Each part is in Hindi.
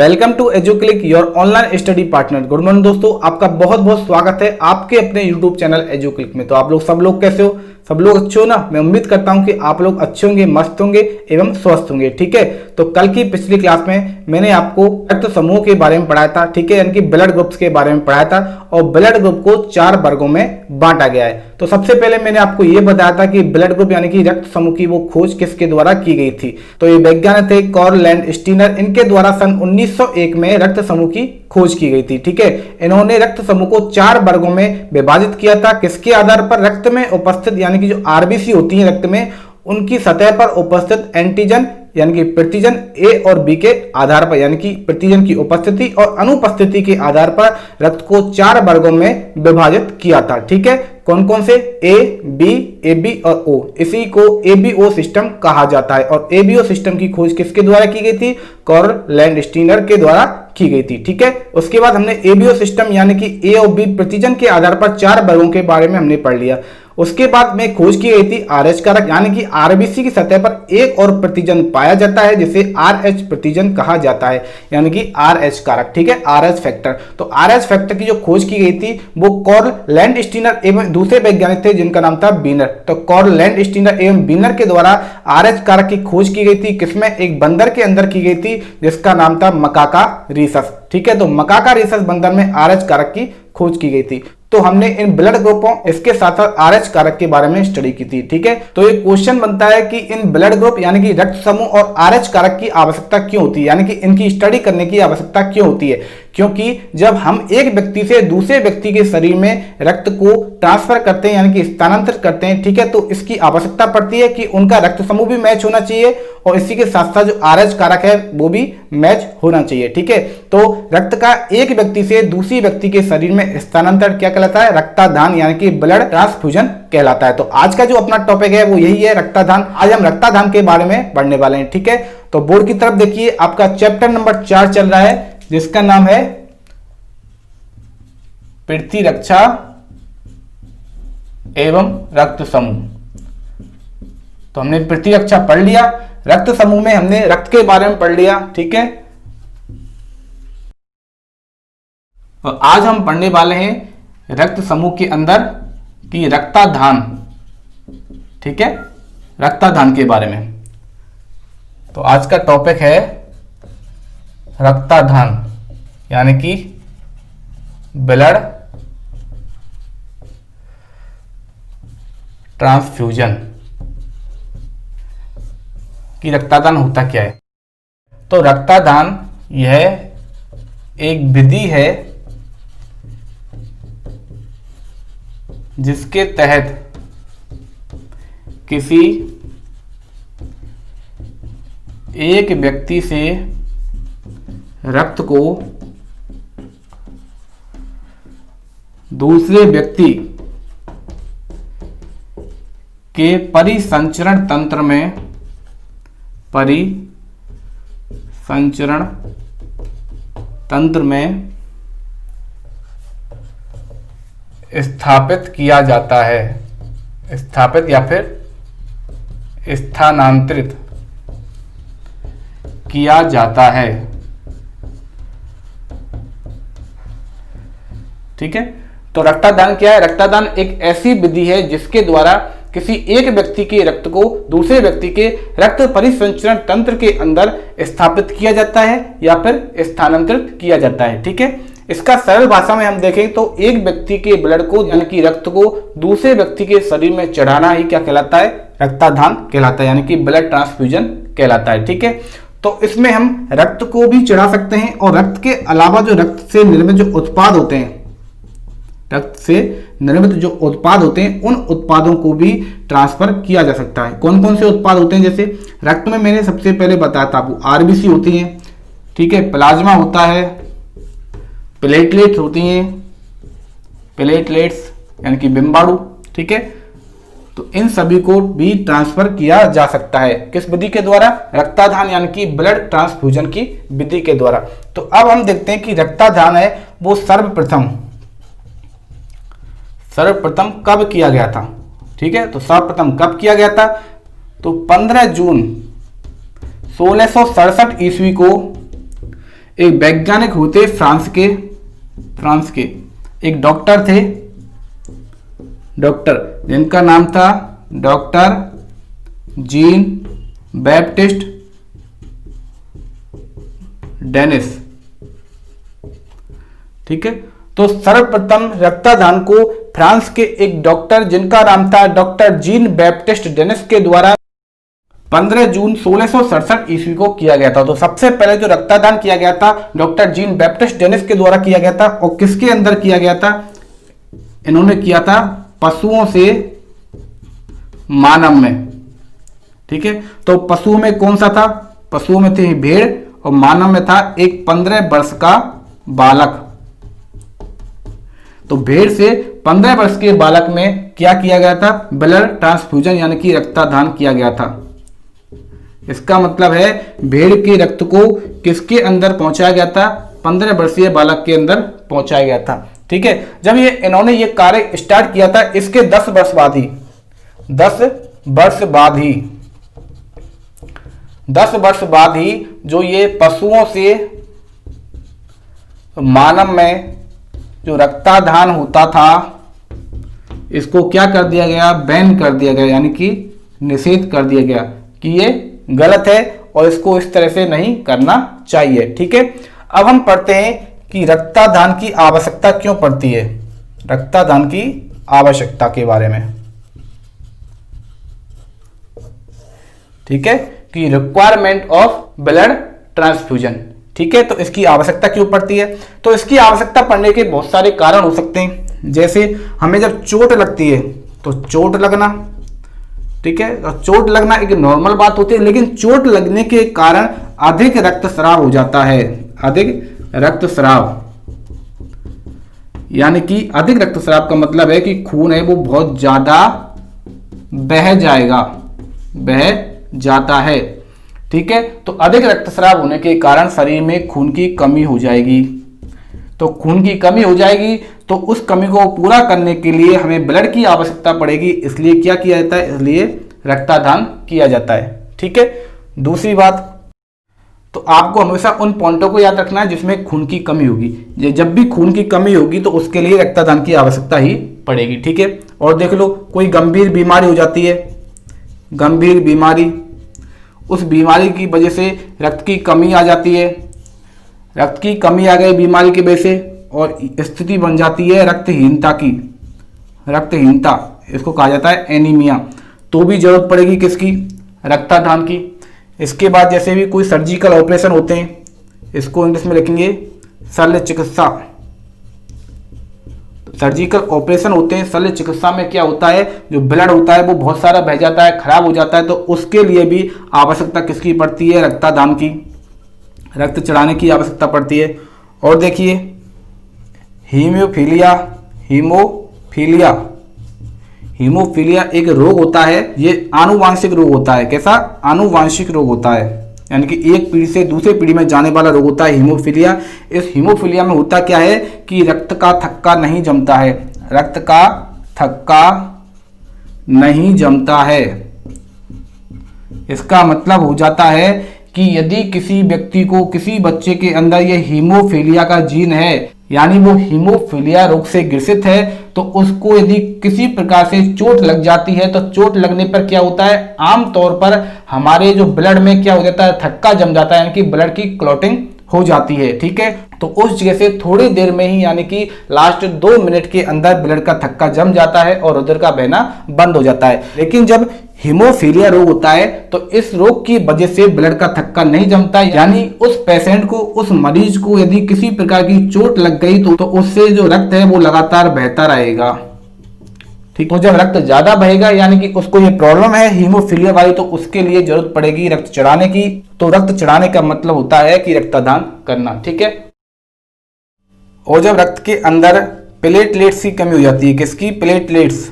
Welcome to Educlick your online study partner. Good morning दोस्तों, आपका बहुत बहुत स्वागत है आपके अपने यूट्यूब चैनल एजुक्लिक में। तो आप लोग सब लोग कैसे हो? सब लोग अच्छे हो ना? मैं उम्मीद करता हूं कि आप लोग अच्छे होंगे, मस्त होंगे एवं स्वस्थ होंगे। ठीक है, तो कल की पिछली क्लास में मैंने आपको रक्त समूह के बारे में पढ़ाया था। ठीक है, यानी कि ब्लड ग्रुप्स के बारे में पढ़ाया था और ब्लड ग्रुप को 4 वर्गों में बांटा गया है। तो सबसे पहले मैंने आपको यह बताया था कि ब्लड ग्रुप यानी कि रक्त समूह की वो खोज किसके द्वारा की गई थी। तो ये वैज्ञानिक थे कार्ल लैंडस्टीनर। इनके द्वारा सन 1901 में रक्त समूह की खोज की गई थी। ठीक है, इन्होंने रक्त समूह को 4 वर्गों में विभाजित किया था। किसके आधार पर? रक्त में उपस्थित यानी कि जो आरबीसी होती है रक्त में, उनकी सतह पर उपस्थित एंटीजन यानी कि प्रतिजन ए और बी के आधार पर, यानी कि प्रतिजन की उपस्थिति और अनुपस्थिति के आधार पर रक्त को 4 वर्गों में विभाजित किया था। ठीक है, कौन कौन से? ए बी और ओ। इसी को एबीओ सिस्टम कहा जाता है। और एबीओ सिस्टम की खोज किसके द्वारा की गई थी? कार्ल लैंडस्टीनर के द्वारा की गई थी। ठीक है, उसके बाद हमने एबीओ सिस्टम यानी कि ए और बी प्रतिजन के आधार पर 4 वर्गों के बारे में हमने पढ़ लिया। उसके बाद में खोज की गई थी आरएच कारक, यानी कि आरबीसी की सतह पर एक और प्रतिजन पाया जाता है जिसे आरएच प्रतिजन कहा जाता है, यानी कि आरएच कारक। ठीक है, आरएच फैक्टर। तो आरएच फैक्टर की जो खोज की गई थी वो कार्ल लैंडस्टीनर एवं दूसरे वैज्ञानिक थे जिनका नाम था बीनर। तो कार्ल लैंडस्टीनर एवं बीनर के द्वारा आरएच कारक की खोज की गई थी। किसमें? एक बंदर के अंदर की गई थी जिसका नाम था मकाका रीसस। ठीक है, तो मकाका रीसस बंदर में आरएच कारक की खोज की गई थी। तो हमने इन ब्लड ग्रुपों इसके साथ साथ आरएच कारक के बारे में स्टडी की थी। ठीक है, तो एक क्वेश्चन बनता है कि इन ब्लड ग्रुप यानी कि रक्त समूह और आरएच कारक की आवश्यकता क्यों होती है, यानी कि इनकी स्टडी करने की आवश्यकता क्यों होती है? क्योंकि जब हम एक व्यक्ति से दूसरे व्यक्ति के शरीर में रक्त को ट्रांसफर करते हैं यानी कि स्थानांतरित करते हैं, ठीक है, तो इसकी आवश्यकता पड़ती है कि उनका रक्त समूह भी मैच होना चाहिए और इसी के साथ साथ जो आरएच कारक है वो भी मैच होना चाहिए। ठीक है, तो रक्त का एक व्यक्ति से दूसरी व्यक्ति के शरीर में स्थानांतरण क्या कहलाता है? रक्तदान यानी कि ब्लड ट्रांसफ्यूजन कहलाता है। तो आज का जो अपना टॉपिक है वो यही है, रक्तदान। आज हम रक्तदान के बारे में पढ़ने वाले हैं। ठीक है, तो बोर्ड की तरफ देखिए, आपका चैप्टर नंबर 4 चल रहा है जिसका नाम है प्रतिरक्षा एवं रक्त समूह। तो हमने प्रतिरक्षा पढ़ लिया, रक्त समूह में हमने रक्त के बारे में पढ़ लिया। ठीक है, और आज हम पढ़ने वाले हैं रक्त समूह के अंदर की रक्तदान। ठीक है, रक्तदान के बारे में। तो आज का टॉपिक है रक्तदान यानी कि ब्लड ट्रांसफ्यूजन कि रक्तदान होता क्या है। तो रक्तदान यह एक विधि है जिसके तहत किसी एक व्यक्ति से रक्त को दूसरे व्यक्ति के परिसंचरण तंत्र में स्थापित किया जाता है। स्थापित या फिर स्थानांतरित किया जाता है। ठीक है, तो रक्तदान क्या है? रक्तदान एक ऐसी विधि है जिसके द्वारा किसी एक व्यक्ति के रक्त को दूसरे व्यक्ति के रक्त परिसंचरण तंत्र के अंदर स्थापित किया जाता है या फिर स्थानांतरित किया जाता है। ठीक है, इसका सरल भाषा में हम देखें तो एक व्यक्ति के ब्लड को यानी कि रक्त को दूसरे व्यक्ति के शरीर में चढ़ाना ही क्या कहलाता है? रक्तदान कहलाता है, यानी कि ब्लड ट्रांसफ्यूजन कहलाता है। ठीक है, तो इसमें हम रक्त को भी चढ़ा सकते हैं और रक्त के अलावा जो रक्त से निर्मित जो उत्पाद होते हैं, रक्त से निर्मित जो उत्पाद होते हैं उन उत्पादों को भी ट्रांसफर किया जा सकता है। कौन कौन से उत्पाद होते हैं? जैसे रक्त में मैंने सबसे पहले बताया था आपको आरबीसी होती है, ठीक है, प्लाज्मा होता है, प्लेटलेट्स होती हैं, प्लेटलेट्स यानी कि बिम्बाणु। ठीक है, तो इन सभी को भी ट्रांसफर किया जा सकता है। किस विधि के द्वारा? रक्तदान यानी कि ब्लड ट्रांसफ्यूजन की विधि के द्वारा। तो अब हम देखते हैं कि रक्तदान है वो सर्वप्रथम कब किया गया था। ठीक है, तो सर्वप्रथम कब किया गया था? तो 15 जून 1667 ईस्वी को एक वैज्ञानिक होते फ्रांस के एक डॉक्टर थे, डॉक्टर जिनका नाम था डॉक्टर जीन बैप्टिस्ट डेनिस। ठीक है, तो सर्वप्रथम रक्तदान को फ्रांस के एक डॉक्टर जिनका नाम था डॉक्टर जीन बैप्टिस्ट डेनिस के द्वारा 15 जून 1667 ईस्वी को किया गया था। तो सबसे पहले जो रक्तदान किया गया था डॉक्टर जीन बैप्टिस्ट डेनिस के द्वारा किया गया था। और किसके अंदर किया गया था? इन्होंने किया था पशुओं से मानव में। ठीक है, तो पशुओं में कौन सा था? पशुओं में थे भेड़ और मानव में था एक 15 वर्ष का बालक। तो भेड़ से 15 वर्ष के बालक में क्या किया गया था? ब्लड ट्रांसफ्यूजन यानी कि रक्तदान किया गया था। इसका मतलब है भेड़ के रक्त को किसके अंदर पहुंचाया गया था? 15 वर्षीय बालक के अंदर पहुंचाया गया था। ठीक है, जब इन्होंने ये कार्य स्टार्ट किया था इसके 10 वर्ष बाद ही 10 वर्ष बाद ही जो ये पशुओं से मानव में जो रक्तदान होता था इसको क्या कर दिया गया? बैन कर दिया गया, यानी कि निषेध कर दिया गया कि ये गलत है और इसको इस तरह से नहीं करना चाहिए। ठीक है, अब हम पढ़ते हैं कि रक्तदान की आवश्यकता क्यों पड़ती है, रक्तदान की आवश्यकता के बारे में। ठीक है, कि रिक्वायरमेंट ऑफ ब्लड ट्रांसफ्यूजन। ठीक है, तो इसकी आवश्यकता क्यों पड़ती है? तो इसकी आवश्यकता पड़ने के बहुत सारे कारण हो सकते हैं। जैसे हमें जब चोट लगती है तो चोट लगना, ठीक है, तो चोट लगना एक नॉर्मल बात होती है, लेकिन चोट लगने के कारण अधिक रक्तस्राव हो जाता है। अधिक रक्तस्राव यानी कि अधिक रक्तस्राव का मतलब है कि खून है वो बहुत ज्यादा बह जाता है। ठीक है, तो अधिक रक्तस्राव होने के कारण शरीर में खून की कमी हो जाएगी। तो खून की कमी हो जाएगी तो उस कमी को पूरा करने के लिए हमें ब्लड की आवश्यकता पड़ेगी, इसलिए क्या किया जाता है? इसलिए रक्तदान किया जाता है। ठीक है, दूसरी बात, तो आपको हमेशा उन पॉइंटों को याद रखना है जिसमें खून की कमी होगी। जब भी खून की कमी होगी तो उसके लिए रक्तदान की आवश्यकता ही पड़ेगी। ठीक है, और देख लो कोई गंभीर बीमारी हो जाती है, गंभीर बीमारी, उस बीमारी की वजह से रक्त की कमी आ जाती है, रक्त की कमी आ गई बीमारी की वजह से और स्थिति बन जाती है रक्तहीनता की, रक्तहीनता इसको कहा जाता है एनीमिया, तो भी जरूरत पड़ेगी किसकी? रक्तदान की। इसके बाद जैसे भी कोई सर्जिकल ऑपरेशन होते हैं, इसको इंग्लिश में लिखेंगे शल्य चिकित्सा। सर्जिकल ऑपरेशन होते हैं, शल्य चिकित्सा में क्या होता है? जो ब्लड होता है वो बहुत सारा बह जाता है, खराब हो जाता है, तो उसके लिए भी आवश्यकता किसकी पड़ती है? रक्तदान की, रक्त चढ़ाने की आवश्यकता पड़ती है। और देखिए हीमोफीलिया, हीमोफीलिया एक रोग होता है, ये आनुवांशिक रोग होता है। कैसा? आनुवांशिक रोग होता है, यानी कि एक पीढ़ी से दूसरे पीढ़ी में जाने वाला रोग होता है हीमोफीलिया। इस हीमोफीलिया में होता क्या है कि रक्त का थक्का नहीं जमता है, रक्त का थक्का नहीं जमता है। इसका मतलब हो जाता है कि यदि किसी व्यक्ति को, किसी बच्चे के अंदर ये हीमोफीलिया का जीन है, यानी वो हीमोफीलिया रोग से ग्रसित है, तो उसको यदि किसी प्रकार से चोट लग जाती है तो चोट लगने पर क्या होता है? आमतौर पर हमारे जो ब्लड में क्या हो जाता है? थक्का जम जाता है, यानी कि ब्लड की क्लॉटिंग हो जाती है। ठीक है, तो उस जगह से थोड़ी देर में ही, यानी कि लास्ट 2 मिनट के अंदर ब्लड का थक्का जम जाता है और रुधिर का बहना बंद हो जाता है। लेकिन जब हीमोफीलिया रोग होता है तो इस रोग की वजह से ब्लड का थक्का नहीं जमता, यानी उस पेशेंट को, उस मरीज को यदि किसी प्रकार की चोट लग गई तो उससे जो रक्त है वो लगातार बहता रहेगा। ठीक, तो जब रक्त ज्यादा बहेगा, यानी कि उसको ये प्रॉब्लम है हीमोफीलिया वाली, तो उसके लिए जरूरत पड़ेगी रक्त चढ़ाने की। तो रक्त चढ़ाने का मतलब होता है कि रक्तदान करना। ठीक है, और जब रक्त के अंदर प्लेटलेट्स की कमी हो जाती है, किसकी? प्लेटलेट्स।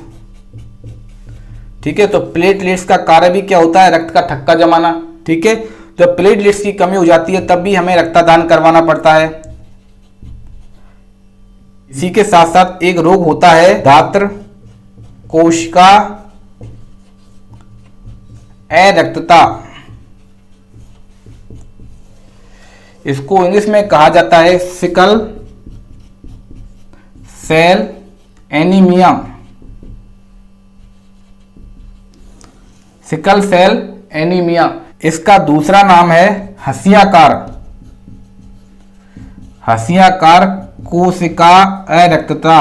ठीक है, तो प्लेटलेट्स का कार्य भी क्या होता है? रक्त का थक्का जमाना। ठीक है, जब प्लेटलेट्स की कमी हो जाती है तब भी हमें रक्तदान करवाना पड़ता है। इसी के साथ साथ एक रोग होता है दात्र कोशिका अरक्तता। इसको इंग्लिश में कहा जाता है sickle cell anaemia. Sickle cell anaemia. इसका दूसरा नाम है हसियाकार कोशिका अरक्तता।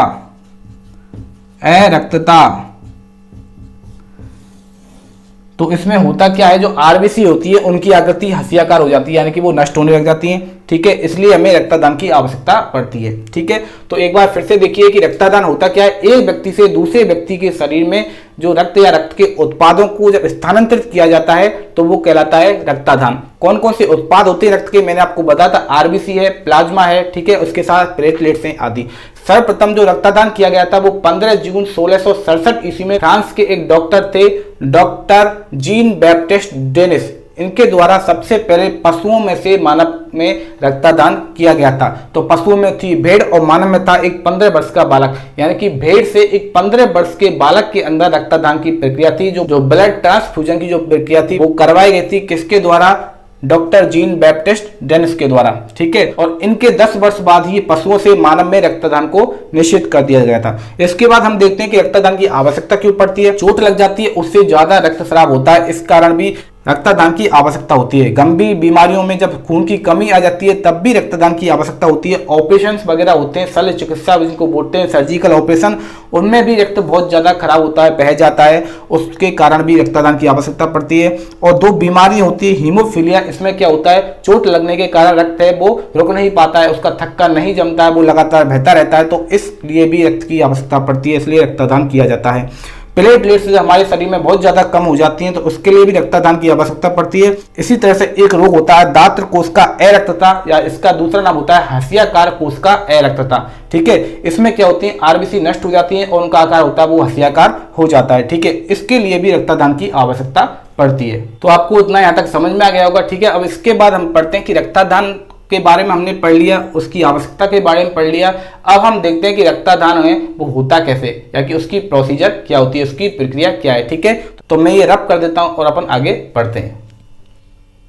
तो इसमें होता क्या है, जो आरबीसी होती है उनकी आकृति हसियाकार हो जाती है, यानी कि वो नष्ट होने लग जाती हैं। ठीक है, इसलिए हमें रक्तदान की आवश्यकता पड़ती है। ठीक है, तो एक बार फिर से देखिए कि रक्तदान होता क्या है। एक व्यक्ति से दूसरे व्यक्ति के शरीर में जो रक्त या रक्त के उत्पादों को जब स्थानांतरित किया जाता है तो वो कहलाता है रक्तदान। कौन कौन से उत्पाद होते हैं रक्त के, मैंने आपको बताया था, आरबीसी है, प्लाज्मा है, ठीक है, उसके साथ प्लेटलेट्स हैं आदि। सर्वप्रथम जो रक्तदान किया गया था वो 15 जून 1667 ईस्वी में फ्रांस के एक डॉक्टर थे, डॉक्टर जीन बैप्टिस्ट डेनिस। इनके द्वारा सबसे पहले पशुओं में से मानव में रक्तदान किया गया था। तो पशुओं में थी भेड़ और मानव में था एक 15 वर्ष का बालक, यानी कि भेड़ से एक 15 वर्ष के बालक के अंदर रक्तदान की प्रक्रिया थी। जो ब्लड ट्रांसफ्यूजन की जो प्रक्रिया थी वो करवाई गई थी, किसके द्वारा? डॉक्टर जीन बैप्टिस्ट डेनिस के द्वारा। ठीक है, और इनके 10 वर्ष बाद ही पशुओं से मानव में रक्तदान को निश्चित कर दिया गया था। इसके बाद हम देखते हैं कि रक्तदान की आवश्यकता क्यों पड़ती है। चोट लग जाती है, उससे ज्यादा रक्तस्राव होता है, इस कारण भी रक्तदान की आवश्यकता होती है। गंभीर बीमारियों में जब खून की कमी आ जाती है तब भी रक्तदान की आवश्यकता होती है। ऑपरेशन वगैरह होते हैं, शल्य चिकित्सा जिनको बोलते हैं, सर्जिकल ऑपरेशन, उनमें भी रक्त बहुत ज्यादा खराब होता है, बह जाता है, उसके कारण भी रक्तदान की आवश्यकता पड़ती है। और 2 बीमारी होती है, हीमोफीलिया, इसमें क्या होता है, चोट लगने के कारण रक्त है वो रुक नहीं पाता है, उसका थक्का नहीं जमता है, वो लगातार बहता रहता है, तो इसलिए भी रक्त की आवश्यकता पड़ती है, इसलिए रक्तदान किया जाता है। प्लेटलेट्स हमारे शरीर में बहुत ज्यादा कम हो जाती हैं तो उसके लिए भी रक्तदान की आवश्यकता पड़ती है। इसी तरह से एक रोग होता है दात्र कोश का अरक्तता, या इसका दूसरा नाम होता है हसियाकार कोश का अरक्तता। ठीक है, इसमें क्या होती है, आरबीसी नष्ट हो जाती है और उनका आकार होता है वो हसियाकार हो जाता है। ठीक है, इसके लिए भी रक्तदान की आवश्यकता पड़ती है। तो आपको इतना यहाँ तक समझ में आ गया होगा। ठीक है, अब इसके बाद हम पढ़ते हैं कि रक्तदान के बारे में हमने पढ़ लिया, उसकी आवश्यकता के बारे में पढ़ लिया। अब हम देखते हैं कि रक्तदान है वो होता कैसे, या कि उसकी प्रोसीजर क्या होती है, उसकी प्रक्रिया क्या है। ठीक है, तो मैं ये रब कर देता हूं और अपन आगे पढ़ते हैं।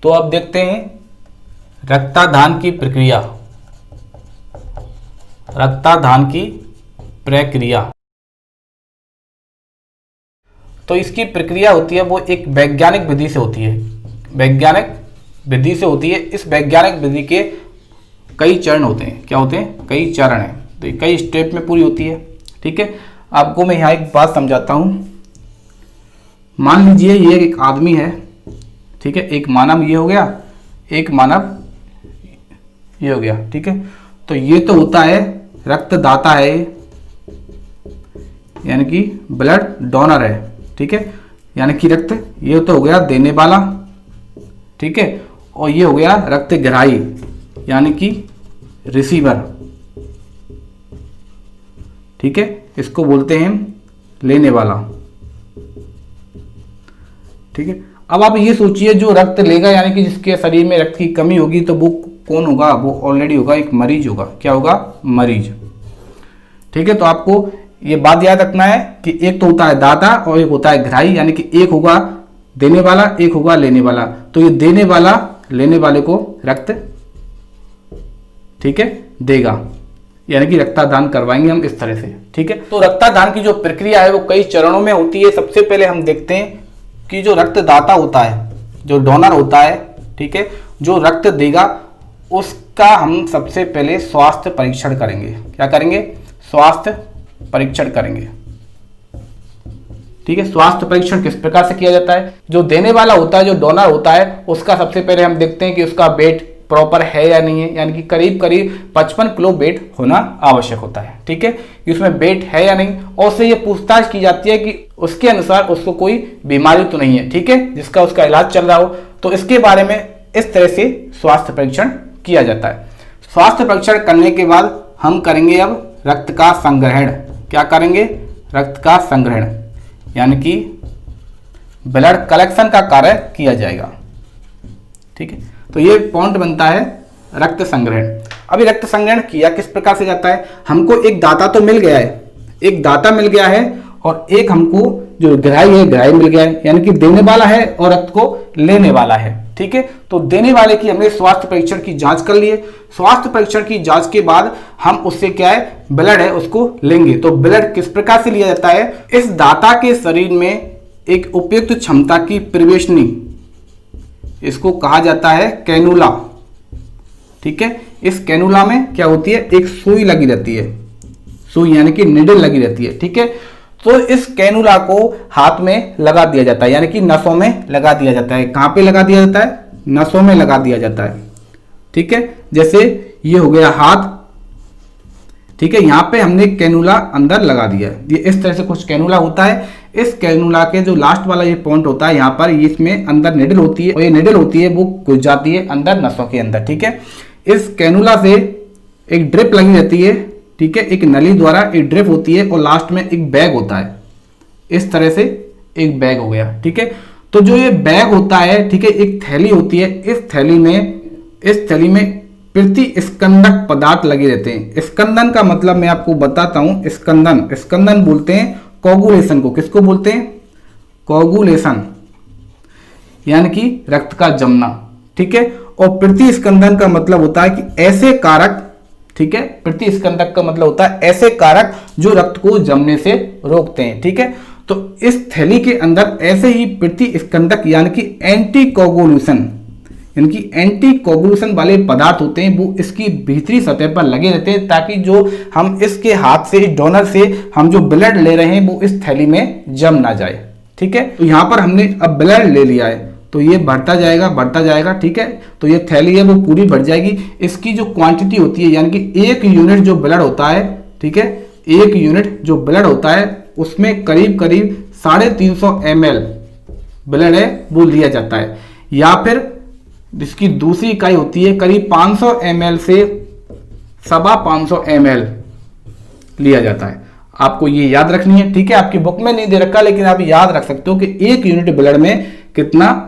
तो अब देखते हैं रक्तदान की प्रक्रिया। रक्तदान की प्रक्रिया, तो इसकी प्रक्रिया होती है वो एक वैज्ञानिक विधि से होती है, वैज्ञानिक विधि से होती है। इस वैज्ञानिक विधि के कई चरण होते हैं। क्या होते हैं? कई चरण हैं, तो ये कई स्टेप में पूरी होती है। ठीक है, आपको मैं यहाँ एक बात समझाता हूँ। मान लीजिए ये एक आदमी है, ठीक है, एक मानव ये हो गया, एक मानव ये हो गया। ठीक है, तो ये तो होता है रक्तदाता है, यानी कि ब्लड डोनर है। ठीक है, यानी कि रक्त, ये तो हो गया देने वाला। ठीक है, और ये हो गया रक्त ग्राही, यानी कि रिसीवर। ठीक है, इसको बोलते हैं लेने वाला। ठीक है, अब आप ये सोचिए जो रक्त लेगा, यानी कि जिसके शरीर में रक्त की कमी होगी, तो वो कौन होगा? वो ऑलरेडी होगा एक मरीज होगा। क्या होगा? मरीज। ठीक है, तो आपको ये बात याद रखना है कि एक तो होता है दाता और एक होता है ग्राही, यानी कि एक होगा देने वाला, एक होगा लेने वाला। तो ये देने वाला लेने वाले को रक्त, ठीक है, देगा, यानी कि रक्तदान करवाएंगे हम इस तरह से। ठीक है, तो रक्तदान की जो प्रक्रिया है वो कई चरणों में होती है। सबसे पहले हम देखते हैं कि जो रक्तदाता होता है, जो डोनर होता है, ठीक है, जो रक्त देगा, उसका हम सबसे पहले स्वास्थ्य परीक्षण करेंगे। क्या करेंगे? स्वास्थ्य परीक्षण करेंगे। ठीक है, स्वास्थ्य परीक्षण किस प्रकार से किया जाता है? जो देने वाला होता है, जो डोनर होता है, उसका सबसे पहले हम देखते हैं कि उसका वेट प्रॉपर है या नहीं है, यानी कि करीब करीब 55 किलो वेट होना आवश्यक होता है। ठीक है, कि उसमें वेट है या नहीं, और उससे ये पूछताछ की जाती है कि उसके अनुसार उसको कोई बीमारी तो नहीं है, ठीक है, जिसका उसका इलाज चल रहा हो। तो इसके बारे में इस तरह से स्वास्थ्य परीक्षण किया जाता है। स्वास्थ्य परीक्षण करने के बाद हम करेंगे अब रक्त का संग्रहण। क्या करेंगे? रक्त का संग्रहण, यानी कि ब्लड कलेक्शन का कार्य किया जाएगा। ठीक है, तो ये पॉइंट बनता है रक्त संग्रहण। अभी रक्त संग्रहण किया किस प्रकार से जाता है? हमको एक दाता तो मिल गया है, एक दाता मिल गया है, और एक हमको जो ग्राही है, ग्राही मिल गया है, यानी कि देने वाला है और रक्त को लेने वाला है। ठीक है। तो देने वाले की हमने स्वास्थ्य परीक्षण की जांच कर ली है। स्वास्थ्य परीक्षण की जांच के बाद हम उससे क्या है, ब्लड है उसको लेंगे। तो ब्लड किस प्रकार से लिया जाता है, इस दाता के शरीर में एक उपयुक्त क्षमता की प्रवेशनी, इसको कहा जाता है कैनुला, ठीक है। इस कैनुला में क्या होती है, एक सुई लगी रहती है, सुई यानी कि निडल लगी रहती है, ठीक है। तो इस कैनुला को हाथ में लगा दिया जाता है, यानी कि नसों में लगा दिया जाता है। कहां पे लगा दिया जाता है, नसों में लगा दिया जाता है, ठीक है। जैसे ये हो गया हाथ, ठीक है, यहां पे हमने कैनुला अंदर लगा दिया है। ये इस तरह से कुछ कैनुला होता है। इस कैनुला के जो लास्ट वाला ये पॉइंट होता है, यहां पर इसमें अंदर निडल होती है, और ये निडल होती है वो घुस जाती है अंदर नसों के अंदर, ठीक है। इस कैनुला से एक ड्रिप लगी रहती है, ठीक है, एक नली द्वारा एक ड्रिप होती है, और लास्ट में एक बैग होता है। इस तरह से एक बैग हो गया, ठीक है। तो जो ये बैग होता है, ठीक है, एक थैली होती है। इस थैली में प्रति स्कंदक पदार्थ लगे रहते हैं। स्कंदन का मतलब मैं आपको बताता हूं। स्कंदन बोलते हैं कोगुलेशन को। किसको बोलते हैं, कोगुलेशन, यानी कि रक्त का जमना, ठीक है। और प्रति स्कंदन का मतलब होता है कि ऐसे कारक, ठीक है, प्रति स्कंदक का मतलब होता है ऐसे कारक जो रक्त को जमने से रोकते हैं, ठीक है। तो इस थैली के अंदर ऐसे ही प्रति स्कंदक यानी कि एंटी कोगुलेशन वाले पदार्थ होते हैं, वो इसकी भीतरी सतह पर लगे रहते हैं, ताकि जो हम इसके हाथ से, इस डोनर से हम जो ब्लड ले रहे हैं वो इस थैली में जम ना जाए, ठीक है। तो यहां पर हमने अब ब्लड ले लिया है, तो ये बढ़ता जाएगा, ठीक है। तो ये थैली है वो पूरी बढ़ जाएगी। इसकी जो क्वांटिटी होती है, यानी कि 1 यूनिट जो ब्लड होता है, ठीक है, 1 यूनिट जो ब्लड होता है उसमें करीब 350 ml ब्लड है वो लिया जाता है। या फिर जिसकी दूसरी इकाई होती है करीब 500 ml से 550 ml लिया जाता है। आपको ये याद रखनी है, ठीक है। आपकी बुक में नहीं दे रखा, लेकिन आप याद रख सकते हो कि 1 यूनिट ब्लड में कितना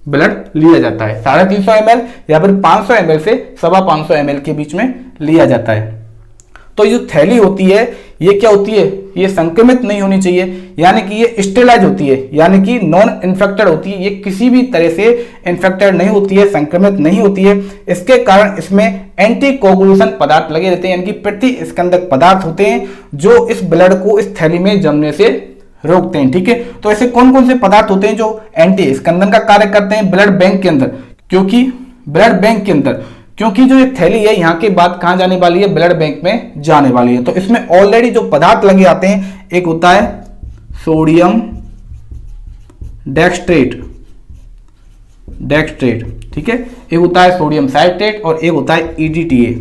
ब्लड लिया जाता है। 350 ml या फिर 500 ml से 550 ml के बीच में लिया जाता है। तो ये थैली होती है, ये क्या होती है, ये संक्रमित नहीं होनी चाहिए, यानी कि ये स्टेलाइज होती है, यानी कि नॉन इन्फेक्टेड होती है। ये किसी भी तरह से इन्फेक्टेड नहीं होती है, संक्रमित नहीं होती है। इसके कारण इसमें एंटी कोगुलेशन पदार्थ लगे रहते हैं, यानी कि प्रति स्कंदक पदार्थ होते हैं जो इस ब्लड को इस थैली में जमने से रोकते हैं, ठीक है। तो ऐसे कौन कौन से पदार्थ होते हैं जो एंटी स्कंदन का कार्य करते हैं ब्लड बैंक के अंदर, क्योंकि जो ये थैली है यहाँ के बाद कहां जाने वाली है, ब्लड बैंक में जाने वाली है। तो इसमें ऑलरेडी जो पदार्थ लगे आते हैं, एक होता है सोडियम डेक्सट्रेट, ठीक है, एक होता है सोडियम साइट्रेट, और एक होता है EDTA,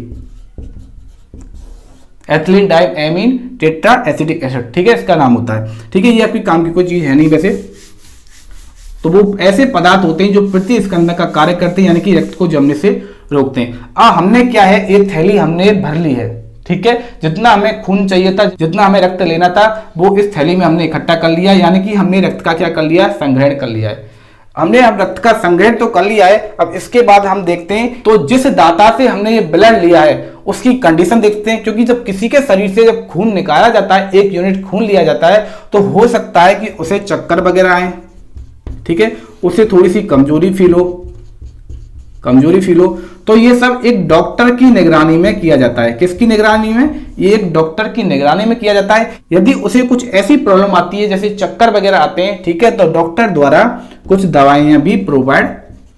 ethylene diamine tetra acetic acid, ठीक है, इसका नाम होता है, ठीक है। ये आपकी काम की कोई चीज है नहीं वैसे। तो वो ऐसे पदार्थ होते हैं जो प्रति स्कंदक का कार्य करते हैं, यानी कि रक्त को जमने से रोकते हैं। हमने क्या है, एक थैली हमने भर ली है, ठीक है। जितना हमें खून चाहिए था, जितना हमें रक्त लेना था, वो इस थैली में हमने इकट्ठा कर लिया, यानी कि हमने रक्त का क्या कर लिया, संग्रहण कर लिया है। हमने अब रक्त का संग्रहण तो कर लिया है। अब इसके बाद हम देखते हैं, तो जिस दाता से हमने ये ब्लड लिया है उसकी कंडीशन देखते हैं, क्योंकि जब किसी के शरीर से जब खून निकाला जाता है, 1 यूनिट खून लिया जाता है, तो हो सकता है कि उसे चक्कर वगैरह आए, ठीक है, उसे थोड़ी सी कमजोरी फील हो। तो ये सब एक डॉक्टर की निगरानी में किया जाता है। किसकी निगरानी में, ये एक डॉक्टर की निगरानी में किया जाता है। यदि उसे कुछ ऐसी प्रॉब्लम आती है जैसे चक्कर वगैरह आते हैं, ठीक है, तो डॉक्टर द्वारा कुछ दवाइयां भी प्रोवाइड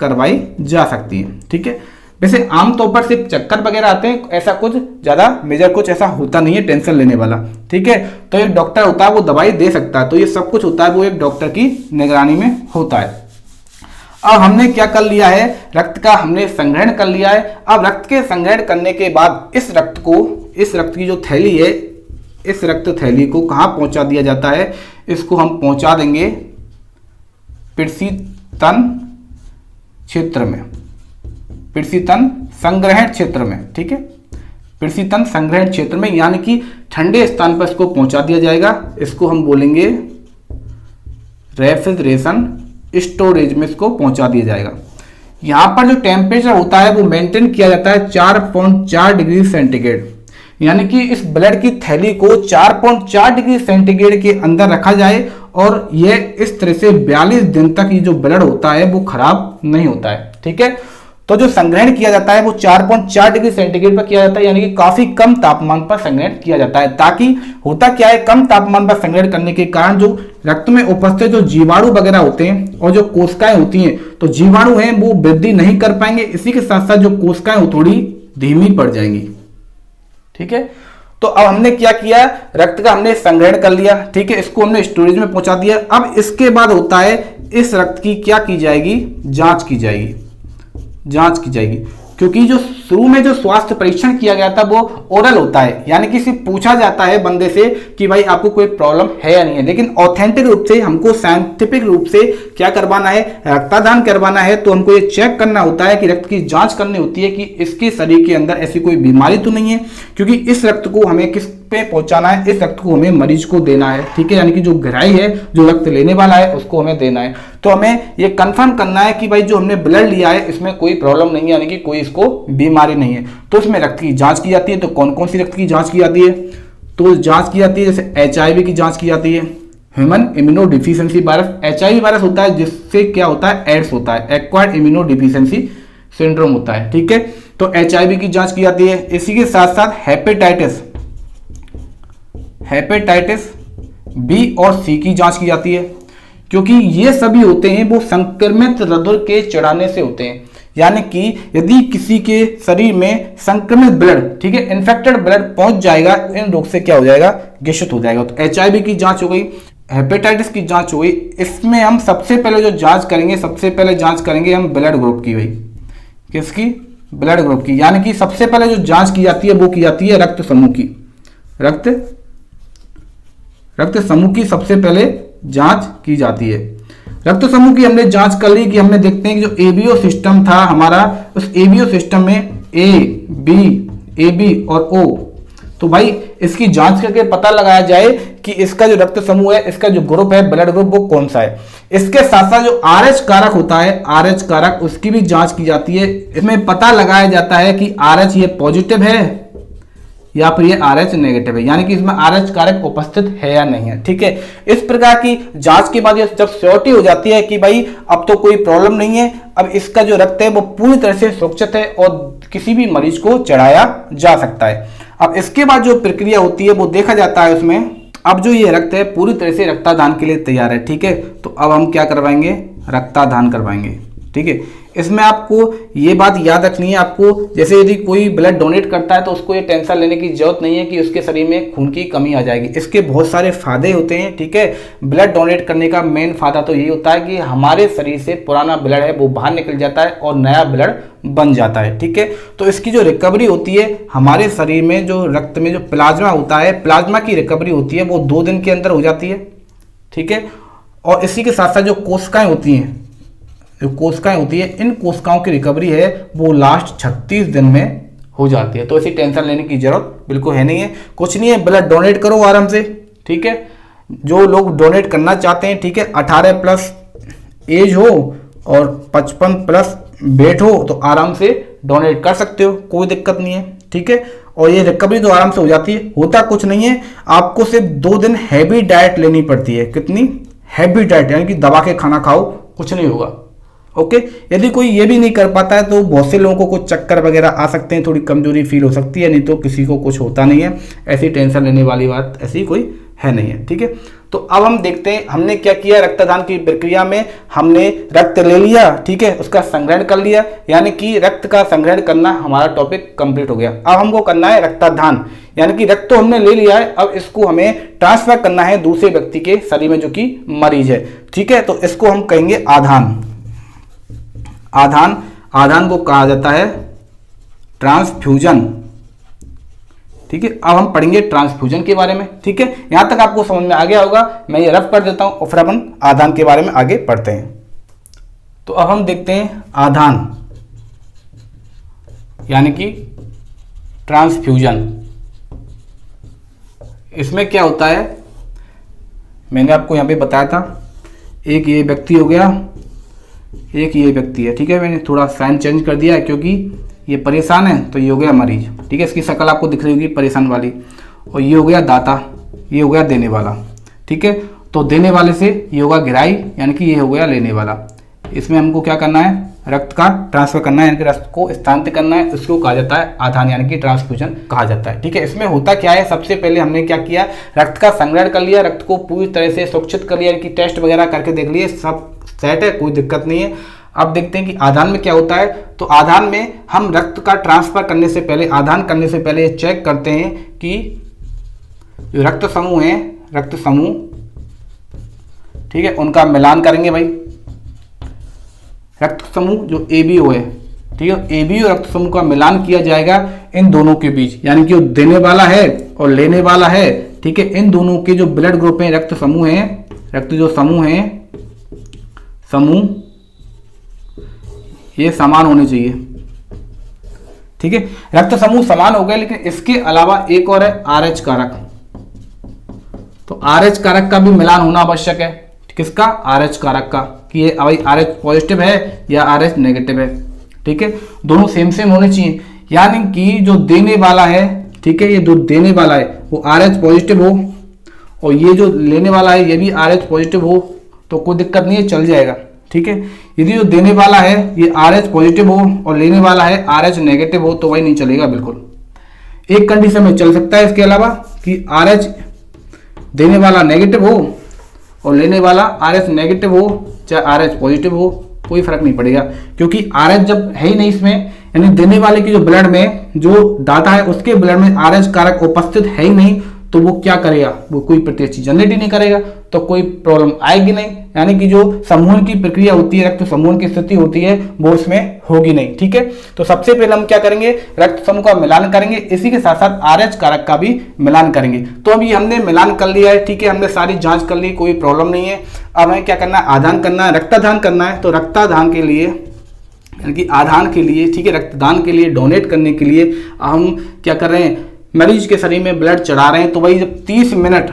करवाई जा सकती हैं, ठीक है। वैसे आमतौर पर सिर्फ चक्कर वगैरह आते हैं, ऐसा कुछ ज्यादा मेजर कुछ ऐसा होता नहीं है टेंशन लेने वाला, ठीक है। तो एक डॉक्टर होता है वो दवाई दे सकता है। तो ये सब कुछ होता है वो एक डॉक्टर की निगरानी में होता है। अब हमने क्या कर लिया है, रक्त का हमने संग्रहण कर लिया है। अब रक्त के संग्रहण करने के बाद इस रक्त की जो थैली है, इस रक्त थैली को कहां पहुंचा दिया जाता है, इसको हम पहुंचा देंगे पिड़सीतन क्षेत्र में, पिड़सीतन संग्रहण क्षेत्र में, ठीक है, पिड़सीतन संग्रहण क्षेत्र में, यानी कि ठंडे स्थान पर इसको पहुंचा दिया जाएगा। इसको हम बोलेंगे रेफ्रिजरेशन स्टोरेज में इसको पहुंचा दिया जाएगा। यहां पर जो टेम्परेचर होता है वो मेंटेन किया जाता है 4.4 डिग्री सेंटीग्रेड, यानी कि इस ब्लड की थैली को 4.4 डिग्री सेंटीग्रेड के अंदर रखा जाए और यह इस तरह से 42 दिन तक ये जो ब्लड होता है वो खराब नहीं होता है। ठीक है, तो जो संग्रहण किया जाता है वो 4.4 डिग्री सेंटीग्रेड पर किया जाता है, यानी कि काफी कम तापमान पर संग्रहण किया जाता है। ताकि होता क्या है, कम तापमान पर संग्रहण करने के कारण जो रक्त में उपस्थित जो जीवाणु वगैरह होते हैं और जो कोशिकाएं होती हैं, तो जीवाणु हैं वो वृद्धि नहीं कर पाएंगे, इसी के साथ साथ जो कोशिकाएं वो थोड़ी धीमी पड़ जाएंगी। ठीक है, तो अब हमने क्या किया, रक्त का हमने संग्रहण कर लिया। ठीक है, इसको हमने स्टोरेज में पहुंचा दिया। अब इसके बाद होता है इस रक्त की क्या की जाएगी, जांच की जाएगी। जांच की जाएगी क्योंकि जो शुरू में जो स्वास्थ्य परीक्षण किया गया था वो ओरल होता है, यानी कि सिर्फ पूछा जाता है बंदे से कि भाई आपको कोई प्रॉब्लम है या नहीं है। लेकिन ऑथेंटिक रूप से हमको साइंटिफिक रूप से क्या करवाना है, रक्तदान करवाना है, तो हमको ये चेक करना होता है कि रक्त की जांच करनी होती है कि इसके शरीर के अंदर ऐसी कोई बीमारी तो नहीं है, क्योंकि इस रक्त को हमें किस पे पहुंचाना है, इस रक्त को हमें मरीज को देना है। ठीक है, यानी कि जो गहराई है, जो रक्त लेने वाला है उसको हमें देना है। तो हमें ये कंफर्म करना है कि भाई जो हमने ब्लड लिया है इसमें कोई प्रॉब्लम नहीं है, यानी कि कोई इसको बीमारी नहीं है। तो इसमें रक्त की जांच की जाती है। तो कौन कौन सी रक्त की जांच की जाती है, तो जांच की जाती है जैसे HIV की जांच की जाती है, human immuno deficiency virus. HIV virus होता है जिससे क्या होता है, एड्स होता है, एक्वायर्ड इम्यूनो डिफिशियंसी सिंड्रोम होता है। ठीक है, तो HIV की जांच की जाती है। इसी के साथ साथ हेपेटाइटिस B और C की जांच की जाती है, क्योंकि ये सभी होते हैं वो संक्रमित हृदय के चढ़ाने से होते हैं। यानी कि यदि किसी के शरीर में संक्रमित ब्लड, ठीक है, इन्फेक्टेड ब्लड पहुंच जाएगा, इन रोग से क्या हो जाएगा, ग्रसित हो जाएगा। तो HIV की जांच हो गई, हेपेटाइटिस की जांच हो गई। इसमें हम सबसे पहले जो जांच करेंगे, सबसे पहले जांच करेंगे हम ब्लड ग्रुप की। भाई किसकी, ब्लड ग्रुप की। यानी कि सबसे पहले जो जांच की जाती है वो की जाती है रक्त समूह की। रक्त समूह की सबसे पहले जांच की जाती है। रक्त समूह की हमने जांच कर ली कि हमने देखते हैं कि जो एबीओ सिस्टम था हमारा, उस एबीओ सिस्टम में ए बी और ओ, तो भाई इसकी जांच करके पता लगाया जाए कि इसका जो रक्त समूह है, इसका जो ग्रुप है, ब्लड ग्रुप, वो कौन सा है। इसके साथ साथ जो RH कारक होता है, RH कारक, उसकी भी जांच की जाती है। इसमें पता लगाया जाता है कि RH ये पॉजिटिव है या फिर ये RH नेगेटिव है, यानी कि इसमें RH कारक उपस्थित है या नहीं है। ठीक है, इस प्रकार की जांच के बाद जब श्योरिटी हो जाती है कि भाई अब तो कोई प्रॉब्लम नहीं है, अब इसका जो रक्त है वो पूरी तरह से सुरक्षित है और किसी भी मरीज को चढ़ाया जा सकता है। अब इसके बाद जो प्रक्रिया होती है वो देखा जाता है उसमें, अब जो ये रक्त है पूरी तरह से रक्तदान के लिए तैयार है। ठीक है, तो अब हम क्या करवाएंगे, रक्तदान करवाएंगे। ठीक है, इसमें आपको ये बात याद रखनी है, आपको जैसे यदि कोई ब्लड डोनेट करता है तो उसको ये टेंशन लेने की जरूरत नहीं है कि उसके शरीर में खून की कमी आ जाएगी। इसके बहुत सारे फायदे होते हैं। ठीक है, ब्लड डोनेट करने का मेन फायदा तो यही होता है कि हमारे शरीर से पुराना ब्लड है वो बाहर निकल जाता है और नया ब्लड बन जाता है। ठीक है, तो इसकी जो रिकवरी होती है हमारे शरीर में, जो रक्त में जो प्लाज्मा होता है, प्लाज्मा की रिकवरी होती है वो 2 दिन के अंदर हो जाती है। ठीक है, और इसी के साथ साथ जो कोशिकाएं होती हैं, इन कोशिकाओं की रिकवरी है वो लास्ट 36 दिन में हो जाती है। तो ऐसी टेंशन लेने की जरूरत बिल्कुल है नहीं है, कुछ नहीं है, ब्लड डोनेट करो आराम से। ठीक है, जो लोग डोनेट करना चाहते हैं, ठीक है, 18+ एज हो और 55+ वेट हो तो आराम से डोनेट कर सकते हो, कोई दिक्कत नहीं है। ठीक है, और ये रिकवरी तो आराम से हो जाती है। होता कुछ नहीं है, आपको सिर्फ 2 दिन हैवी डाइट लेनी पड़ती है। कितनी हैवी डाइट, यानी कि दबा के खाना खाओ, कुछ नहीं होगा। ओके, यदि कोई ये भी नहीं कर पाता है तो बहुत से लोगों को कुछ चक्कर वगैरह आ सकते हैं, थोड़ी कमजोरी फील हो सकती है, नहीं तो किसी को कुछ होता नहीं है। ऐसी टेंशन लेने वाली बात ऐसी कोई है नहीं है। ठीक है, तो अब हम देखते हैं हमने क्या किया। रक्तदान की प्रक्रिया में हमने रक्त ले लिया, ठीक है, उसका संग्रहण कर लिया, यानी कि रक्त का संग्रहण करना हमारा टॉपिक कंप्लीट हो गया। अब हमको करना है रक्तदान, यानी कि रक्त तो हमने ले लिया है, अब इसको हमें ट्रांसफर करना है दूसरे व्यक्ति के शरीर में जो कि मरीज है। ठीक है, तो इसको हम कहेंगे आधान। आधान को कहा जाता है ट्रांसफ्यूजन। ठीक है, अब हम पढ़ेंगे ट्रांसफ्यूजन के बारे में। ठीक है, यहां तक आपको समझ में आ गया होगा, मैं ये रफ कर देता हूं और फिर अपन आधान के बारे में आगे पढ़ते हैं। तो अब हम देखते हैं आधान यानी कि ट्रांसफ्यूजन। इसमें क्या होता है, मैंने आपको यहां पे बताया था, एक ये व्यक्ति हो गया, एक ये व्यक्ति है। ठीक है, मैंने थोड़ा साइन चेंज कर दिया है क्योंकि ये परेशान है तो ये हो गया मरीज, ठीक है। इसकी शक्ल आपको दिख रही होगी परेशान वाली। और ये हो गया दाता, ये हो गया देने वाला, ठीक है। तो देने वाले से ये होगा गिराई, यानी कि ये हो गया लेने वाला। इसमें हमको क्या करना है, रक्त का ट्रांसफर करना है, यानी कि रक्त को स्थानांतरित करना है। इसको कहा जाता है आधान, यानी कि ट्रांसफ्यूजन कहा जाता है, ठीक है। इसमें होता क्या है, सबसे पहले हमने क्या किया, रक्त का संग्रहण कर लिया, रक्त को पूरी तरह से सुरक्षित कर लिया, यानी कि टेस्ट वगैरह करके देख लिए, सब सेट है, कोई दिक्कत नहीं है। अब देखते हैं कि आधान में क्या होता है। तो आधान में हम रक्त का ट्रांसफर करने से पहले, आधान करने से पहले चेक करते हैं कि जो रक्त समूह है, रक्त समूह, ठीक है, उनका मिलान करेंगे भाई। रक्त समूह जो ABO है, ठीक है, ABO रक्त समूह का मिलान किया जाएगा इन दोनों के बीच, यानी कि जो देने वाला है और लेने वाला है, ठीक है, इन दोनों के जो ब्लड ग्रुप है, रक्त समूह है, रक्त जो समूह है, समूह ये समान होने चाहिए, ठीक है। रक्त समूह समान हो गए, लेकिन इसके अलावा एक और है RH कारक। तो RH कारक का भी मिलान होना आवश्यक है। किसका, RH कारक का, कि ये भाई RH पॉजिटिव है या RH नेगेटिव है, ठीक है। दोनों सेम सेम होने चाहिए, यानी कि जो देने वाला है, ठीक है, ये जो देने वाला है वो RH पॉजिटिव हो और ये जो लेने वाला है ये भी RH पॉजिटिव हो तो कोई दिक्कत नहीं है, चल जाएगा, ठीक है। यदि जो देने वाला है ये RH पॉजिटिव हो और लेने वाला है RH नेगेटिव हो तो वही नहीं चलेगा बिल्कुल। एक कंडीशन में चल सकता है इसके अलावा कि RH देने वाला नेगेटिव हो और लेने वाला RH नेगेटिव हो, चाहे RH पॉजिटिव हो, कोई फर्क नहीं पड़ेगा, क्योंकि RH जब है ही नहीं इसमें, यानी देने वाले की जो ब्लड में जो दाता है उसके ब्लड में RH कारक उपस्थित है ही नहीं, तो वो क्या करेगा, वो कोई प्रतिरक्षी जनरेट ही नहीं करेगा, तो कोई प्रॉब्लम आएगी नहीं, यानी कि जो समूहन की प्रक्रिया होती है, रक्त समूहन की स्थिति होती है, वो इसमें होगी नहीं, ठीक है। तो सबसे पहले हम क्या करेंगे, रक्त समूह का मिलान करेंगे, इसी के साथ साथ RH कारक का भी मिलान करेंगे। तो अभी हमने मिलान कर लिया है, ठीक है, हमने सारी जांच कर ली, कोई प्रॉब्लम नहीं है। अब हमें क्या करना है, आधान करना है, रक्ताधान करना है। तो रक्ताधान के लिए, यानी कि आधान के लिए, ठीक है, रक्तदान के लिए, डोनेट करने के लिए हम क्या कर रहे हैं, मरीज के शरीर में ब्लड चढ़ा रहे हैं। तो वही जब 30 मिनट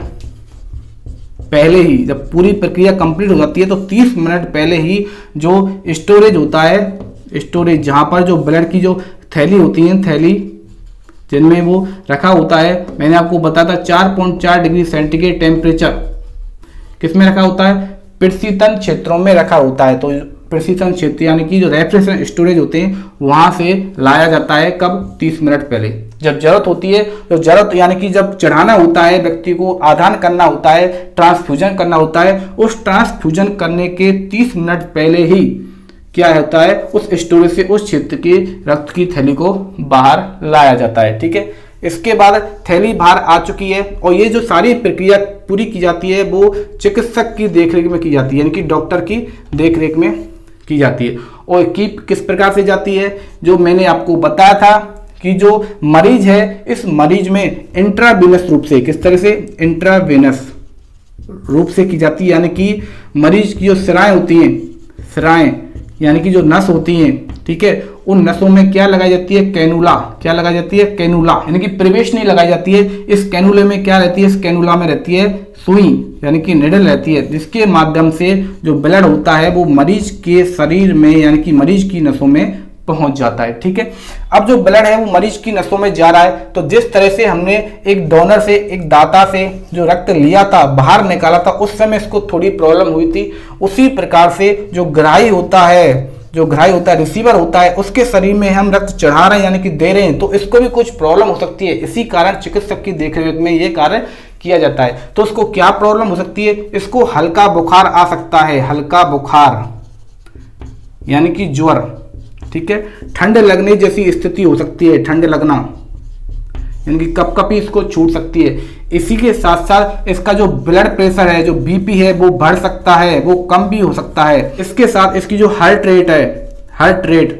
पहले ही, जब पूरी प्रक्रिया कंप्लीट हो जाती है तो 30 मिनट पहले ही जो स्टोरेज होता है, स्टोरेज जहां पर जो ब्लड की जो थैली होती है, थैली जिनमें वो रखा होता है, मैंने आपको बताया था 4.4 डिग्री सेंटीग्रेड टेम्परेचर किसमें रखा होता है, प्रशीतन क्षेत्रों में रखा होता है। तो प्रशीतन क्षेत्र यानी कि जो रेफ्रिजरेशन स्टोरेज होते हैं वहां से लाया जाता है, कब, 30 मिनट पहले, जब जरूरत होती है। तो जरूरत यानी कि जब चढ़ाना होता है, व्यक्ति को आधान करना होता है, ट्रांसफ्यूजन करना होता है, उस ट्रांसफ्यूजन करने के 30 मिनट पहले ही क्या होता है, उस स्टोरेज से उस क्षेत्र की रक्त की थैली को बाहर लाया जाता है, ठीक है। इसके बाद थैली बाहर आ चुकी है और ये जो सारी प्रक्रिया पूरी की जाती है वो चिकित्सक की देखरेख में की जाती है, यानी कि डॉक्टर की देखरेख में की जाती है। और किस प्रकार से जाती है, जो मैंने आपको बताया था कि जो मरीज है, इस मरीज में इंट्रावेनस रूप से, किस तरह से, इंट्रावेनस रूप से की जाती है, यानी कि मरीज की जो सिराएं होती हैं, सिराएं यानी कि जो नस होती हैं, ठीक है, उन नसों में क्या लगाई जाती है, कैनुला, क्या लगाई जाती है, कैनुला, यानी कि प्रवेश नहीं लगाई जाती है। इस कैनुले में क्या रहती है, इस कैनुला में रहती है सुई, यानी कि निडल रहती है, जिसके माध्यम से जो ब्लड होता है वो मरीज के शरीर में, यानी कि मरीज की नसों में पहुंच जाता है, ठीक है। अब जो ब्लड है वो मरीज की नसों में जा रहा है, तो जिस तरह से हमने एक डोनर से, एक दाता से जो रक्त लिया था, बाहर निकाला था, उस समय इसको थोड़ी प्रॉब्लम हुई थी, उसी प्रकार से जो ग्राही होता है, जो ग्राही होता है, रिसीवर होता है, उसके शरीर में हम रक्त चढ़ा रहे हैं, यानी कि दे रहे हैं, तो इसको भी कुछ प्रॉब्लम हो सकती है। इसी कारण चिकित्सक की देखरेख में ये कार्य किया जाता है। तो उसको क्या प्रॉब्लम हो सकती है, इसको हल्का बुखार आ सकता है, हल्का बुखार यानी कि ज्वर, ठीक है, ठंड लगने जैसी स्थिति हो सकती है, ठंड लगना यानी कि कपकपी इसको छूट सकती है। इसी के साथ साथ इसका जो ब्लड प्रेशर है, जो बीपी है, वो बढ़ सकता है, वो कम भी हो सकता है। इसके साथ इसकी जो हार्ट रेट है, हार्ट रेट,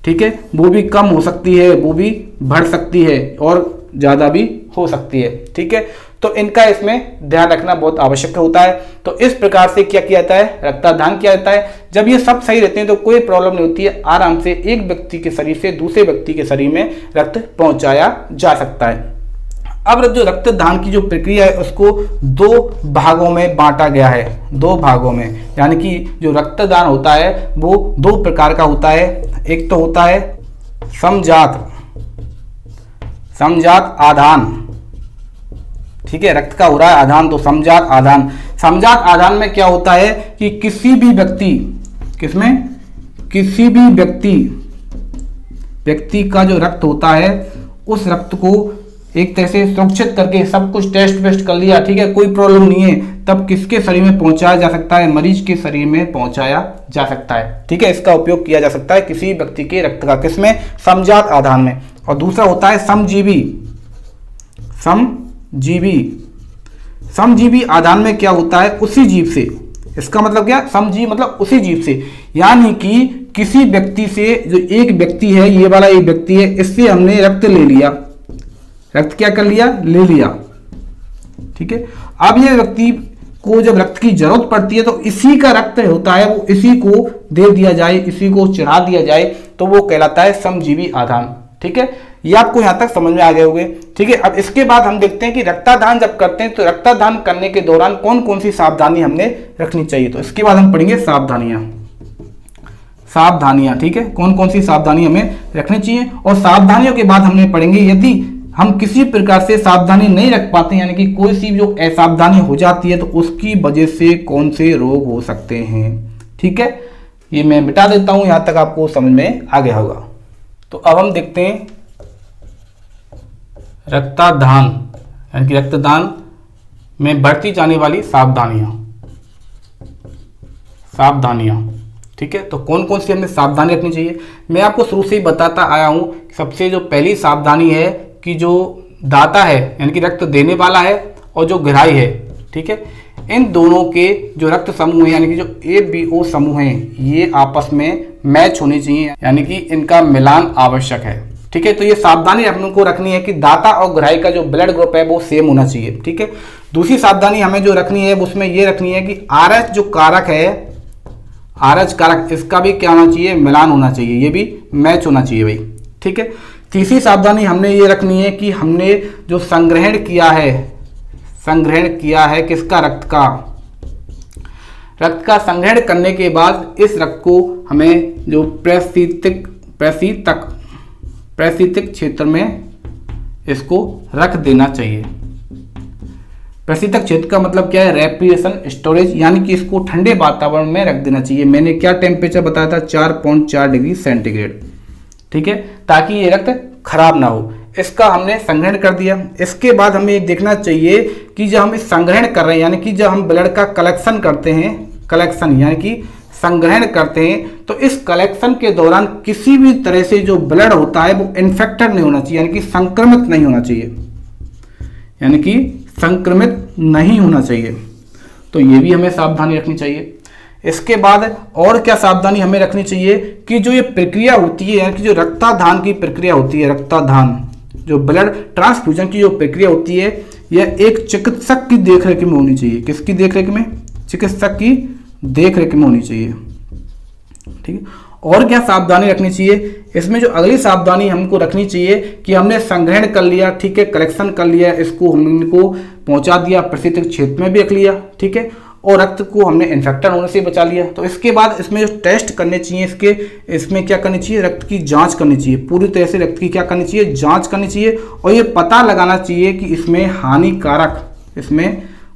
ठीक है, वो भी कम हो सकती है, वो भी बढ़ सकती है और ज्यादा भी हो सकती है, ठीक है। तो इनका इसमें ध्यान रखना बहुत आवश्यक होता है। तो इस प्रकार से क्या किया जाता है, रक्तदान किया जाता है। जब ये सब सही रहते हैं तो कोई प्रॉब्लम नहीं होती है, आराम से एक व्यक्ति के शरीर से दूसरे व्यक्ति के शरीर में रक्त पहुंचाया जा सकता है। अब जो रक्तदान की जो प्रक्रिया है उसको 2 भागों में बांटा गया है, 2 भागों में, यानी कि जो रक्तदान होता है वो 2 प्रकार का होता है। एक तो होता है समजात, समजात आधान, ठीक है, रक्त का हो रहा है आधान तो समजात आधान। समजात आधान में क्या होता है कि किसी भी व्यक्ति, किसमें, किसी भी व्यक्ति का जो रक्त होता है उस रक्त को एक तरह से सुरक्षित करके सब कुछ टेस्ट वेस्ट कर लिया, ठीक है, कोई प्रॉब्लम नहीं है, तब किसके शरीर में पहुंचाया जा सकता है, मरीज के शरीर में पहुंचाया जा सकता है, ठीक है। इसका उपयोग किया जा सकता है किसी व्यक्ति के रक्त का, किसमें, समजात आधान में। और दूसरा होता है समजीवी, समजीवी आधान में क्या होता है, उसी जीव से, इसका मतलब क्या, समजीव मतलब उसी जीव से, यानी कि किसी व्यक्ति से, जो एक व्यक्ति है, ये वाला एक व्यक्ति है, इससे हमने रक्त ले लिया, रक्त क्या कर लिया, ले लिया, ठीक है। अब ये व्यक्ति को जब रक्त की जरूरत पड़ती है तो इसी का रक्त होता है, वो इसी को दे दिया जाए, इसी को चढ़ा दिया जाए, तो वो कहलाता है समजीवी आधान, ठीक है। ये आपको यहां तक समझ में आ गए होंगे, ठीक है। अब इसके बाद हम देखते हैं कि रक्तदान जब करते हैं तो रक्तदान करने के दौरान कौन कौन सी सावधानी हमने रखनी चाहिए। तो इसके बाद हम पढ़ेंगे सावधानियां, ठीक है, कौन कौन सी सावधानी हमें रखनी चाहिए। और सावधानियों के बाद हमने पढ़ेंगे यदि हम किसी प्रकार से सावधानी नहीं रख पाते, यानी कि कोई सी जो असावधानी हो जाती है तो उसकी वजह से कौन से रोग हो सकते हैं, ठीक है। ये मैं मिटा देता हूं, यहां तक आपको समझ में आ गया होगा। तो अब हम देखते हैं रक्तदान, यानी कि रक्तदान में बरती जाने वाली सावधानियां, ठीक है। तो कौन कौन सी हमें सावधानी रखनी चाहिए, मैं आपको शुरू से ही बताता आया हूं। सबसे जो पहली सावधानी है कि जो दाता है, यानी कि रक्त देने वाला है, और जो ग्राही है, ठीक है, इन दोनों के जो रक्त समूह है, यानी कि जो ABO समूह हैं, ये आपस में मैच होने चाहिए, यानी कि इनका मिलान आवश्यक है, ठीक है। तो ये सावधानी हमको रखनी है कि दाता और ग्राही का जो ब्लड ग्रुप है वो सेम होना चाहिए, ठीक है। दूसरी सावधानी हमें जो रखनी है उसमें ये रखनी है कि RH जो कारक है, RH कारक, इसका भी क्या होना चाहिए, मिलान होना चाहिए, ये भी मैच होना चाहिए भाई, ठीक है। तीसरी सावधानी हमने ये रखनी है कि हमने जो संग्रहण किया है किसका, रक्त का संग्रहण करने के बाद इस रक्त को हमें जो प्रशीतक क्षेत्र में इसको रख देना चाहिए। प्रशीतक क्षेत्र का मतलब क्या है, रेफ्रिजरेशन स्टोरेज, यानी कि इसको ठंडे वातावरण में रख देना चाहिए। मैंने क्या टेम्परेचर बताया था, 4.4 डिग्री सेंटीग्रेड, ठीक है, ताकि ये रक्त खराब ना हो। इसका हमने संग्रहण कर दिया। इसके बाद हमें ये देखना चाहिए कि जब हम इस संग्रहण कर रहे हैं, यानी कि जब हम ब्लड का कलेक्शन करते हैं, यानी कि संग्रहण करते हैं, तो इस कलेक्शन के दौरान किसी भी तरह से जो ब्लड होता है वो इन्फेक्टेड नहीं होना चाहिए, यानी कि संक्रमित नहीं होना चाहिए, तो ये भी हमें सावधानी रखनी चाहिए। इसके बाद और क्या सावधानी हमें रखनी चाहिए कि जो ये प्रक्रिया होती है, यानी कि जो रक्तदान की प्रक्रिया होती है, रक्तदान जो ब्लड ट्रांसफ्यूजन की जो प्रक्रिया होती है, यह एक चिकित्सक की देखरेख में होनी चाहिए। किसकी देखरेख में, चिकित्सक की देखरेख में होनी चाहिए, ठीक है। और क्या सावधानी रखनी चाहिए, इसमें जो अगली सावधानी हमको रखनी चाहिए कि हमने संग्रहण कर लिया, ठीक है, कलेक्शन कर लिया, इसको हमको पहुंचा दिया, प्रशीतक क्षेत्र में भी रख लिया, ठीक है, और रक्त को हमने इन्फेक्टेड होने से बचा लिया। तो इसके बाद इसमें जो टेस्ट करने चाहिए, इसमें क्या करनी चाहिए, रक्त की जांच करनी चाहिए, पूरी तरह से रक्त की क्या करनी चाहिए, जांच करनी चाहिए, और ये पता लगाना चाहिए कि इसमें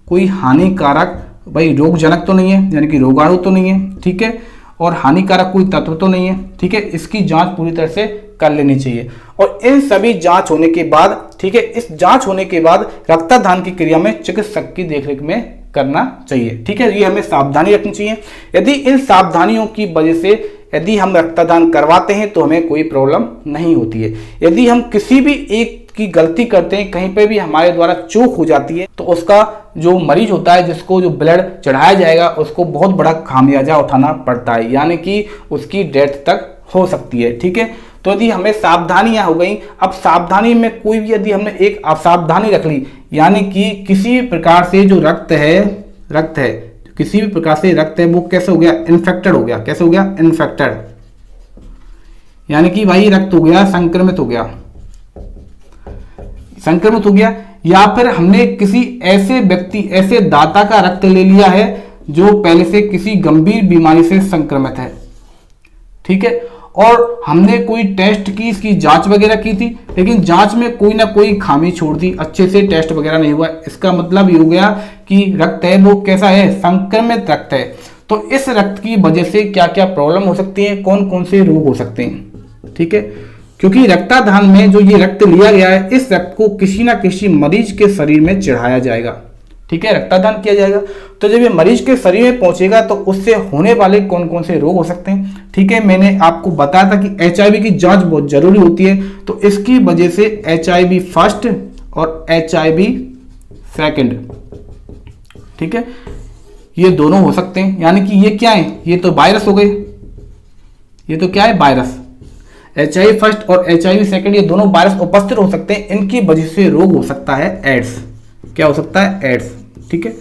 कोई हानिकारक भाई रोगजनक तो नहीं है, यानी कि रोगाणु तो नहीं है, ठीक है, और हानिकारक कोई तत्व तो नहीं है, ठीक है। इसकी जांच पूरी तरह से कर लेनी चाहिए। और इन सभी जांच होने के बाद, ठीक है, इस जांच होने के बाद रक्तदान की क्रिया में चिकित्सक की देखरेख में करना चाहिए, ठीक है। ये हमें सावधानी रखनी चाहिए। यदि इन सावधानियों की वजह से यदि हम रक्तदान करवाते हैं तो हमें कोई प्रॉब्लम नहीं होती है। यदि हम किसी भी एक की गलती करते हैं, कहीं पे भी हमारे द्वारा चूक हो जाती है, तो उसका जो मरीज होता है, जिसको जो ब्लड चढ़ाया जाएगा, उसको बहुत बड़ा खामियाजा उठाना पड़ता है, यानी कि उसकी डेथ तक हो सकती है, ठीक है। तो यदि हमें सावधानियां हो गई, अब सावधानी में कोई भी यदि हमने एक असावधानी रख ली, यानी कि किसी प्रकार से जो रक्त है किसी भी प्रकार से रक्त है वो कैसे हो गया, इन्फेक्टेड हो गया, कैसे हो गया, इन्फेक्टेड, यानी कि भाई रक्त हो गया संक्रमित हो गया, या फिर हमने किसी ऐसे दाता का रक्त ले लिया है जो पहले से किसी गंभीर बीमारी से संक्रमित है, ठीक है, और हमने कोई टेस्ट की, इसकी जांच वगैरह की थी, लेकिन जांच में कोई ना कोई खामी छोड़ दी, अच्छे से टेस्ट वगैरह नहीं हुआ। इसका मतलब ये हो गया कि रक्त है वो कैसा है, संक्रमित रक्त है। तो इस रक्त की वजह से क्या क्या प्रॉब्लम हो सकती है, कौन कौन से रोग हो सकते हैं, ठीक है। क्योंकि रक्तदान में जो ये रक्त लिया गया है, इस रक्त को किसी ना किसी मरीज के शरीर में चढ़ाया जाएगा, ठीक है, रक्तदान किया जाएगा। तो जब ये मरीज के शरीर में पहुंचेगा तो उससे होने वाले कौन कौन से रोग हो सकते हैं, ठीक है। मैंने आपको बताया था कि HIV की जांच बहुत जरूरी होती है, तो इसकी वजह से HIV फर्स्ट और HIV सेकंड, ठीक है, ये दोनों हो सकते हैं। यानी कि ये क्या है, ये तो वायरस हो गए, ये तो क्या है, वायरस। HIV फर्स्ट और HIV सेकंड ये दोनों वायरस उपस्थित हो सकते हैं, इनकी वजह से रोग हो सकता है एड्स। क्या हो सकता है, एड्स, ठीक है।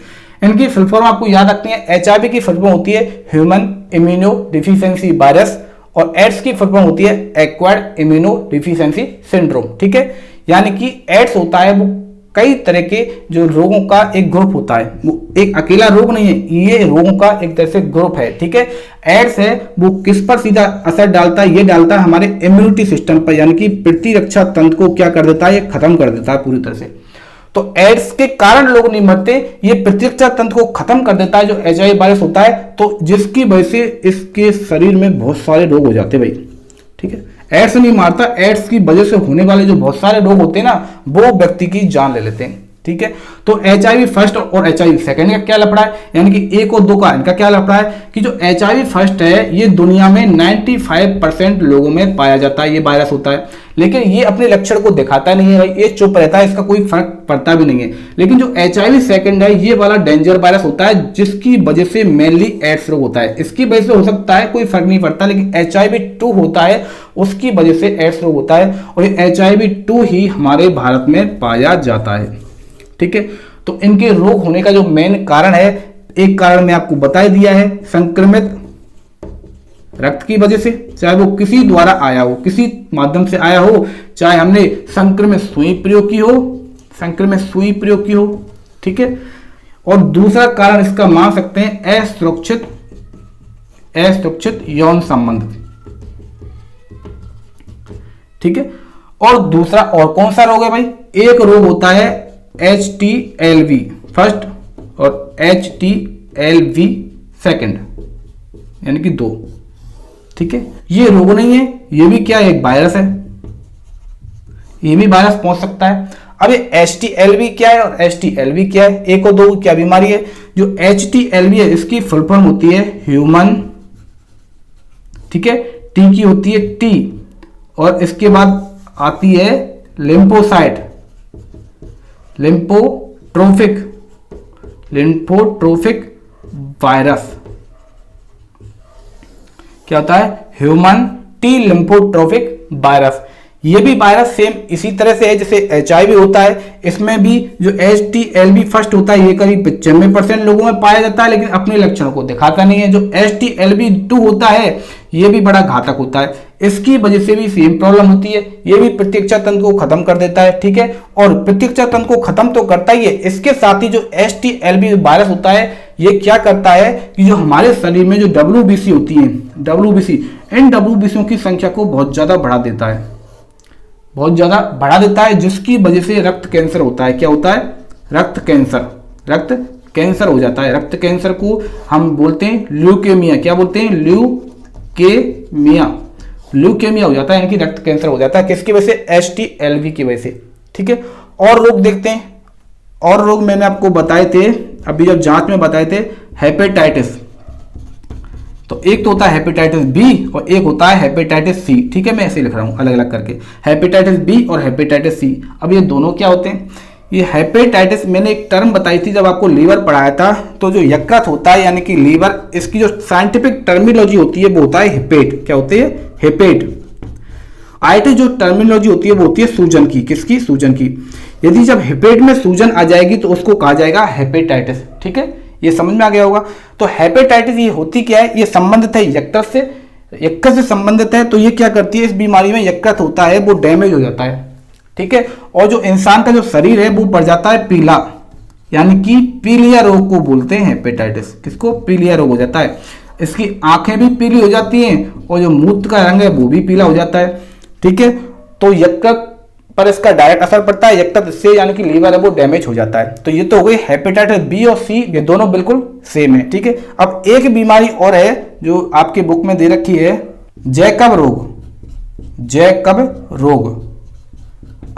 इनकी फुल फॉर्म आपको याद रखनी है। HIV की फुल फॉर्म होती है ह्यूमन इम्यूनो डिफिशियंसी वायरस, और एड्स की फुल फॉर्म होती है एक्वायर्ड इम्यूनो डिफिशियंसी सिंड्रोम, ठीक है। यानी कि एड्स होता है वो कई तरह के जो रोगों का एक ग्रुप होता है, वो एक अकेला रोग नहीं है, ये रोगों का एक तरह से ग्रुप है, ठीक है। एड्स है वो किस पर सीधा असर डालता है, ये डालता है हमारे इम्यूनिटी सिस्टम पर, यानी कि प्रतिरक्षा तंत्र को क्या कर देता है, ये खत्म कर देता है पूरी तरह से। तो एड्स के कारण लोग नहीं मरते, ये प्रतिरक्षा तंत्र को खत्म कर देता है जो HIV वायरस होता है, तो जिसकी वजह से इसके शरीर में बहुत सारे रोग हो जाते हैं भाई, ठीक है। एड्स नहीं मारता, एड्स की वजह से होने वाले जो बहुत सारे रोग होते हैं ना, वो व्यक्ति की जान ले लेते हैं, ठीक है। तो HIV फर्स्ट और HIV सेकंड का क्या लफड़ा है, यानी कि 1 और 2 का इनका क्या लफड़ा है कि जो HIV फर्स्ट है ये दुनिया में 95% लोगों में पाया जाता है, ये वायरस होता है, लेकिन ये अपने लक्षण को दिखाता नहीं है भाई, ये चुप रहता है, इसका कोई फर्क पड़ता भी नहीं है। लेकिन जो HIV सेकंड है ये वाला डेंजर वायरस होता है, जिसकी वजह से मेनली एड्स रोग होता है। इसकी वजह से हो सकता है कोई फर्क नहीं पड़ता, लेकिन HIV-2 होता है उसकी वजह से एड्स रोग होता है, और ये HIV-2 ही हमारे भारत में पाया जाता है, ठीक है। तो इनके रोग होने का जो मेन कारण है, एक कारण मैं आपको बता दिया है, संक्रमित रक्त की वजह से, चाहे वो किसी द्वारा आया हो, किसी माध्यम से आया हो, चाहे हमने संक्रमित सुई प्रयोग की हो, संक्रमित सुई प्रयोग की हो, ठीक है। और दूसरा कारण इसका मान सकते हैं असुरक्षित यौन संबंध, ठीक है। और दूसरा और कौन सा रोग है भाई, एक रोग होता है HTLV फर्स्ट और HTLV सेकंड, यानी कि 2, ठीक है। ये रोग नहीं है, ये भी क्या है, एक वायरस है, ये भी वायरस पहुंच सकता है। अब ये HTLV क्या है और HTLV क्या है, 1 और 2 क्या बीमारी है। जो HTLV है इसकी फुल फॉर्म होती है ह्यूमन, ठीक है, T की होती है T, और इसके बाद आती है लिम्फोसाइट, लिम्फोट्रोफिक वायरस। क्या होता है, ह्यूमन टी लिम्फोट्रोफिक वायरस। ये भी वायरस सेम इसी तरह से है जैसे HIV होता है, इसमें भी जो HTLV फर्स्ट होता है ये करीब 95% लोगों में पाया जाता है, लेकिन अपने लक्षणों को दिखाता नहीं है। जो HTLV-2 होता है ये भी बड़ा घातक होता है, इसकी वजह से भी सेम प्रॉब्लम होती है, ये भी प्रतिरक्षा तंत्र को खत्म कर देता है, ठीक है। और प्रतिरक्षा तंत्र को खत्म तो करता ही है, इसके साथ ही जो HTLV वायरस होता है ये क्या करता है कि जो हमारे शरीर में जो WBC होती है, WBC, इन WBCों की संख्या को बहुत ज्यादा बढ़ा देता है, बहुत ज्यादा बढ़ा देता है, जिसकी वजह से रक्त कैंसर होता है। क्या होता है, रक्त कैंसर हो जाता है। रक्त कैंसर को हम बोलते हैं ल्यूकेमिया। क्या बोलते हैं, ल्यूकेमिया हो जाता है, यानी कि रक्त कैंसर हो जाता है। किसकी वजह से, HTLV की वजह से, ठीक है। और रोग देखते हैं, और रोग मैंने आपको बताए थे अभी जब जांच में बताए थे, हेपेटाइटिस। तो एक तो होता है हेपेटाइटिस बी और एक होता है हेपेटाइटिस सी, ठीक है, मैं ऐसे लिख रहा हूं अलग अलग करके, हेपेटाइटिस बी और हेपेटाइटिस सी। अब ये दोनों क्या होते हैं, ये हेपेटाइटिस मैंने एक टर्म बताई थी जब आपको लीवर पढ़ाया था, तो जो यकृत होता है यानी कि लीवर, इसकी जो साइंटिफिक टर्मिनोलॉजी होती है वो होता है हेपेट। क्या होती है, हेपेट। आईटी जो टर्मिनोलॉजी होती है वो होती है सूजन की। किसकी, सूजन की। यदि जब हेपेट में सूजन आ जाएगी तो उसको कहा जाएगा हेपेटाइटिस, ठीक है, ये समझ में आ गया होगा। तो हेपेटाइटिस ये होती क्या है, ये संबंधित है यकृत से, यकृत से संबंधित है। तो ये क्या करती है, इस बीमारी में यकृत होता है वो डैमेज हो जाता है, ठीक है, और जो इंसान का जो शरीर है वो पड़ जाता है पीला, यानी कि पीलिया रोग को बोलते हैं हेपेटाइटिस। किसको, पीलिया रोग हो जाता है। इसकी आंखें भी पीली हो जाती हैं और जो मूत्र का रंग है वो भी पीला हो जाता है। ठीक है, तो यकृत पर इसका डायरेक्ट असर पड़ता है, यकृत इससे यानी कि लीवर है वो डैमेज हो जाता है। तो ये तो हो गई हेपेटाइटिस बी और सी, ये दोनों बिल्कुल सेम है। ठीक है, अब एक बीमारी और है जो आपकी बुक में दे रखी है, जैकब रोग। जैकब रोग,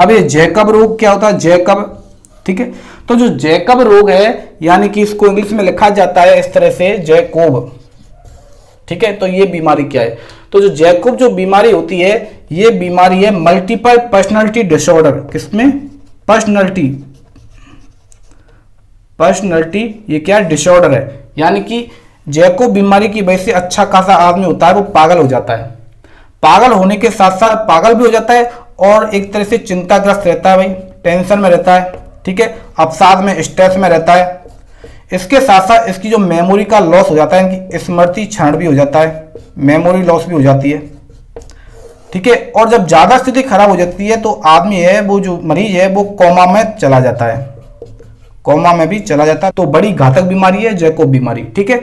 अब ये जैकब रोग क्या होता है? जैकब, ठीक है, तो जो जैकब रोग है यानी कि इसको इंग्लिश में लिखा जाता है इस तरह से, जैकोब। ठीक है, तो ये बीमारी क्या है? तो जो जैकोब जो बीमारी होती है, ये बीमारी है मल्टीपल पर्सनालिटी डिसऑर्डर। किसमें? पर्सनालिटी ये क्या डिसऑर्डर है, यानी कि जैकोब बीमारी की वजह से अच्छा खासा आदमी होता है वो पागल हो जाता है। पागल होने के साथ साथ पागल भी हो जाता है और एक तरह से चिंताग्रस्त रहता है, भाई टेंशन में रहता है। ठीक है, अवसाद में, स्ट्रेस में रहता है। इसके साथ साथ इसकी जो मेमोरी का लॉस हो जाता है, इनकी स्मृति क्षरण भी हो जाता है, मेमोरी लॉस भी हो जाती है। ठीक है, और जब ज्यादा स्थिति खराब हो जाती है तो आदमी है वो जो मरीज है वो कोमा में चला जाता है, कोमा में भी चला जाता है। तो बड़ी घातक बीमारी है जैकोब बीमारी। ठीक है,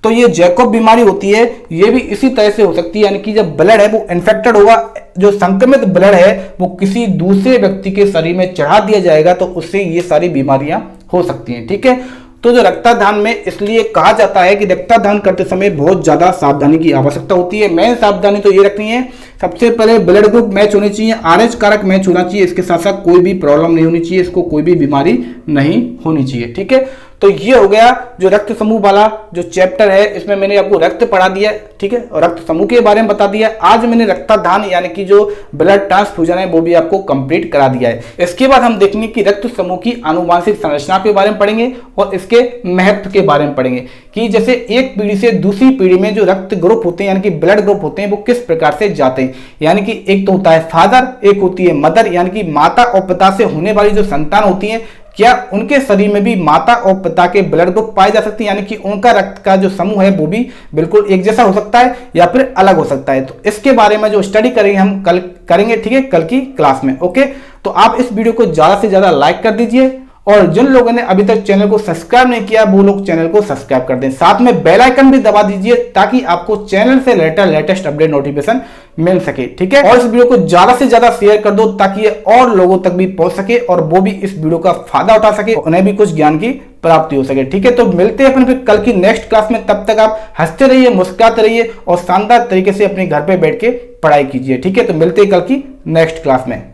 तो ये जैकोब बीमारी होती है, ये भी इसी तरह से हो सकती है, यानी कि जब ब्लड है वो इन्फेक्टेड होगा, जो संक्रमित ब्लड है वो किसी दूसरे व्यक्ति के शरीर में चढ़ा दिया जाएगा, तो उससे ये सारी बीमारियां हो सकती हैं। ठीक है, तो जो रक्तदान में इसलिए कहा जाता है कि रक्तदान करते समय बहुत ज्यादा सावधानी की आवश्यकता होती है। मेन सावधानी तो ये रखनी है, सबसे पहले ब्लड ग्रुप मैच होने चाहिए, आरएच कारक मैच होना चाहिए, इसके साथ साथ कोई भी प्रॉब्लम नहीं होनी चाहिए, इसको कोई भी बीमारी नहीं होनी चाहिए। ठीक है, तो ये हो गया जो रक्त समूह वाला जो चैप्टर है, इसमें मैंने आपको रक्त पढ़ा दिया। ठीक है, और रक्त समूह के बारे में बता दिया। आज मैंने रक्तदान यानी कि जो ब्लड ट्रांसफ्यूजन है वो भी आपको कंप्लीट करा दिया है। इसके बाद हम देखेंगे कि रक्त समूह की आनुवांशिक संरचना के बारे में पढ़ेंगे और इसके महत्व के बारे में पढ़ेंगे कि जैसे एक पीढ़ी से दूसरी पीढ़ी में जो रक्त ग्रुप होते हैं यानी कि ब्लड ग्रुप होते हैं वो किस प्रकार से जाते हैं। यानी कि एक तो होता है फादर, एक होती है मदर, यानी कि माता और पिता से होने वाली जो संतान होती है, क्या उनके शरीर में भी माता और पिता के ब्लड ग्रुप पाए जा सकते हैं, यानी कि उनका रक्त का जो समूह है वो भी बिल्कुल एक जैसा हो सकता है या फिर अलग हो सकता है। तो इसके बारे में जो स्टडी करेंगे हम कल करेंगे, ठीक है, कल की क्लास में। ओके, तो आप इस वीडियो को ज्यादा से ज्यादा लाइक कर दीजिए और जिन लोगों ने अभी तक चैनल को सब्सक्राइब नहीं किया वो लोग चैनल को सब्सक्राइब कर दें, साथ में बेल आइकन भी दबा दीजिए ताकि आपको चैनल से लेटेस्ट अपडेट नोटिफिकेशन मिल सके। ठीक है, और इस वीडियो को ज्यादा से ज्यादा शेयर कर दो ताकि ये और लोगों तक भी पहुंच सके और वो भी इस वीडियो का फायदा उठा सके, उन्हें भी कुछ ज्ञान की प्राप्ति हो सके। ठीक है, तो मिलते हैं अपन फिर कल की नेक्स्ट क्लास में। तब तक आप हंसते रहिए, मुस्कुराते रहिए और शानदार तरीके से अपने घर पे बैठ के पढ़ाई कीजिए। ठीक है, तो मिलते हैं कल की नेक्स्ट क्लास में।